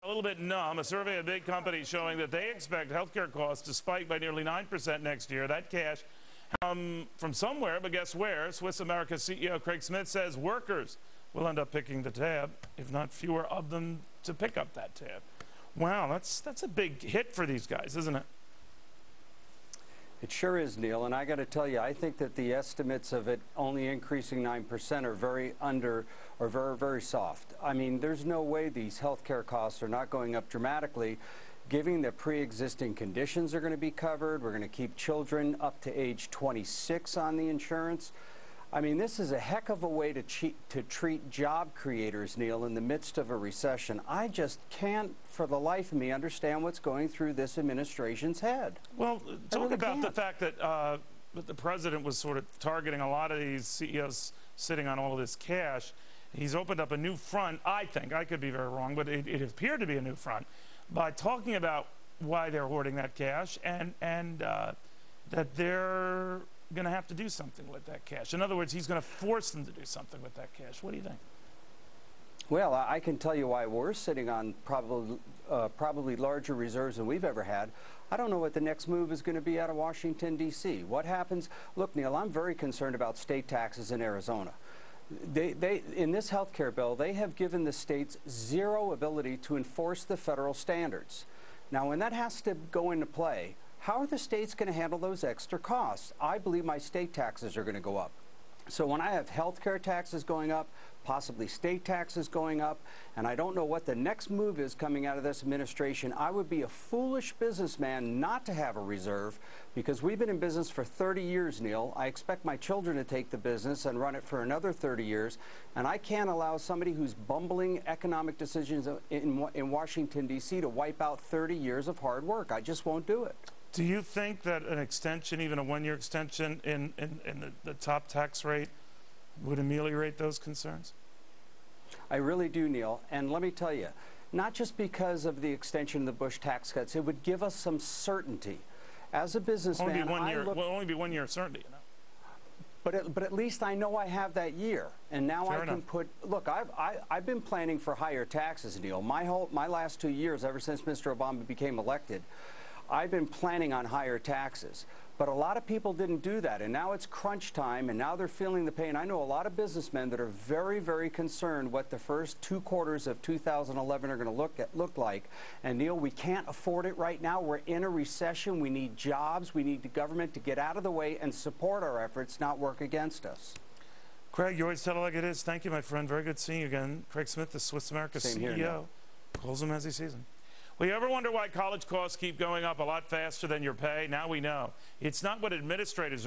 A little bit numb. A survey of big companies showing that they expect healthcare costs to spike by nearly 9% next year. That cash from somewhere, but guess where? Swiss America's CEO Craig Smith says workers will end up picking the tab, if not fewer of them to pick up that tab. Wow, that's a big hit for these guys, isn't it? It sure is, Neil, and I got to tell you, I think that the estimates of it only increasing 9% are very soft. I mean, there's no way these healthcare costs are not going up dramatically, given that pre-existing conditions are going to be covered. We're going to keep children up to age 26 on the insurance. I mean, this is a heck of a way to treat job creators, Neil, in the midst of a recession. I just can't, for the life of me, understand what's going through this administration's head. Well, talk about the fact that the president was sort of targeting a lot of these CEOs sitting on all of this cash. He's opened up a new front, I think. I could be very wrong, but it appeared to be a new front by talking about why they're hoarding that cash and that they're going to have to do something with that cash. In other words, he's going to force them to do something with that cash. What do you think? Well, I can tell you why we're sitting on probably larger reserves than we've ever had. I don't know what the next move is going to be out of Washington, D.C. What happens? Look, Neil, I'm very concerned about state taxes in Arizona. In this health care bill, they have given the states zero ability to enforce the federal standards. Now, when that has to go into play, how are the states going to handle those extra costs? I believe my state taxes are going to go up. So when I have health care taxes going up, possibly state taxes going up, and I don't know what the next move is coming out of this administration, I would be a foolish businessman not to have a reserve, because we've been in business for 30 years, Neil. I expect my children to take the business and run it for another 30 years, and I can't allow somebody who's bumbling economic decisions in Washington, D.C. to wipe out 30 years of hard work. I just won't do it. Do you think that an extension, even a one-year extension in the top tax rate, would ameliorate those concerns? I really do, Neil. And let me tell you, not just because of the extension of the Bush tax cuts, it would give us some certainty. As a businessman, only be 1 year certainty, you know. But at least I know I have that year, and now I can put. Look, I've been planning for higher taxes, Neil. My last 2 years, ever since Mr. Obama became elected, I've been planning on higher taxes. But a lot of people didn't do that, and now it's crunch time, and now they're feeling the pain. I know a lot of businessmen that are very, very concerned what the first 2 quarters of 2011 are going to look like. And, Neil, we can't afford it right now. We're in a recession. We need jobs. We need the government to get out of the way and support our efforts, not work against us. Craig, you always tell it like it is. Thank you, my friend. Very good seeing you again. Craig Smith, the Swiss America CEO. Calls him as he sees him. Well, you ever wonder why college costs keep going up a lot faster than your pay? Now we know. It's not what administrators are